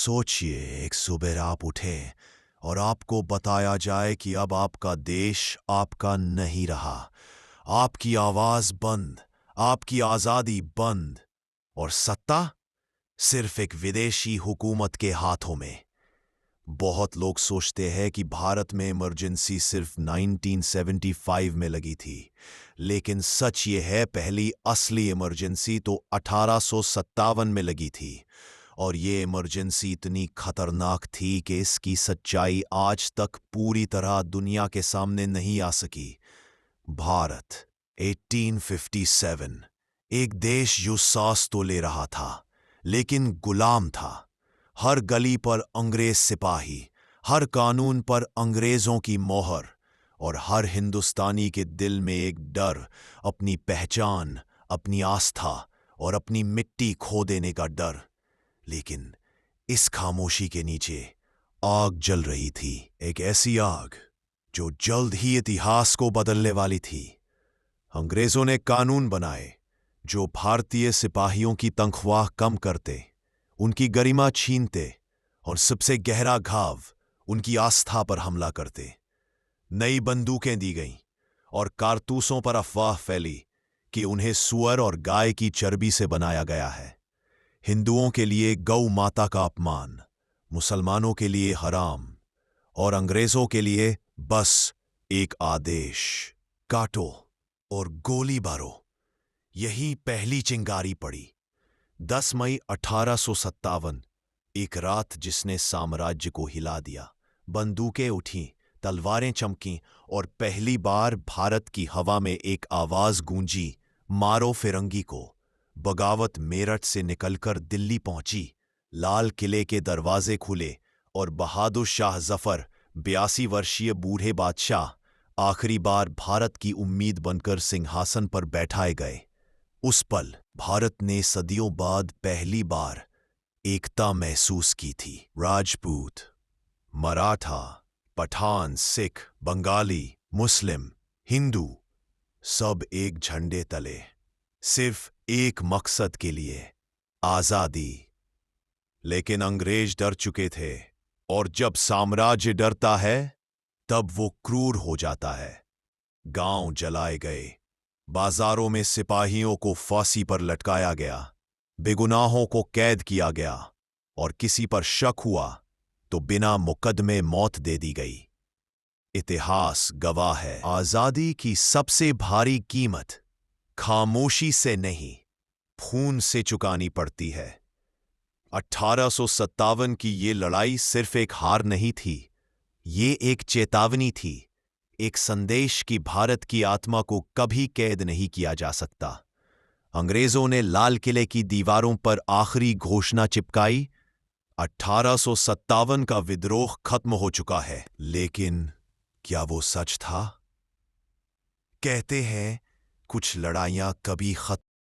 सोचिए, एक सुबह आप उठे और आपको बताया जाए कि अब आपका देश आपका नहीं रहा। आपकी आवाज बंद, आपकी आजादी बंद, और सत्ता सिर्फ एक विदेशी हुकूमत के हाथों में। बहुत लोग सोचते हैं कि भारत में इमरजेंसी सिर्फ 1975 में लगी थी, लेकिन सच ये है पहली असली इमरजेंसी तो 1857 में लगी थी। और ये इमरजेंसी इतनी खतरनाक थी कि इसकी सच्चाई आज तक पूरी तरह दुनिया के सामने नहीं आ सकी। भारत 1857, एक देश जो सांस तो ले रहा था लेकिन गुलाम था। हर गली पर अंग्रेज सिपाही, हर कानून पर अंग्रेजों की मोहर, और हर हिंदुस्तानी के दिल में एक डर, अपनी पहचान, अपनी आस्था और अपनी मिट्टी खो देने का डर। लेकिन इस खामोशी के नीचे आग जल रही थी, एक ऐसी आग जो जल्द ही इतिहास को बदलने वाली थी। अंग्रेजों ने कानून बनाए जो भारतीय सिपाहियों की तनख्वाह कम करते, उनकी गरिमा छीनते, और सबसे गहरा घाव, उनकी आस्था पर हमला करते। नई बंदूकें दी गईं और कारतूसों पर अफवाह फैली कि उन्हें सुअर और गाय की चर्बी से बनाया गया है। हिंदुओं के लिए गौ माता का अपमान, मुसलमानों के लिए हराम, और अंग्रेजों के लिए बस एक आदेश, काटो और गोली मारो। यही पहली चिंगारी पड़ी। 10 मई 1857, एक रात जिसने साम्राज्य को हिला दिया। बंदूकें उठीं, तलवारें चमकीं, और पहली बार भारत की हवा में एक आवाज गूंजी, मारो फिरंगी को। बगावत मेरठ से निकलकर दिल्ली पहुंची। लाल किले के दरवाजे खुले और बहादुर शाह जफर, 82 वर्षीय बूढ़े बादशाह, आखिरी बार भारत की उम्मीद बनकर सिंहासन पर बैठाए गए। उस पल भारत ने सदियों बाद पहली बार एकता महसूस की थी। राजपूत, मराठा, पठान, सिख, बंगाली, मुस्लिम, हिंदू, सब एक झंडे तले, सिर्फ एक मकसद के लिए, आजादी। लेकिन अंग्रेज डर चुके थे, और जब साम्राज्य डरता है तब वो क्रूर हो जाता है। गांव जलाए गए, बाजारों में सिपाहियों को फांसी पर लटकाया गया, बेगुनाहों को कैद किया गया, और किसी पर शक हुआ तो बिना मुकदमे मौत दे दी गई। इतिहास गवाह है, आजादी की सबसे भारी कीमत खामोशी से नहीं, खून से चुकानी पड़ती है। 1857 की ये लड़ाई सिर्फ एक हार नहीं थी, ये एक चेतावनी थी, एक संदेश कि भारत की आत्मा को कभी कैद नहीं किया जा सकता। अंग्रेजों ने लाल किले की दीवारों पर आखिरी घोषणा चिपकाई, 1857 का विद्रोह खत्म हो चुका है। लेकिन क्या वो सच था? कहते हैं कुछ लड़ाइयां कभी खत्म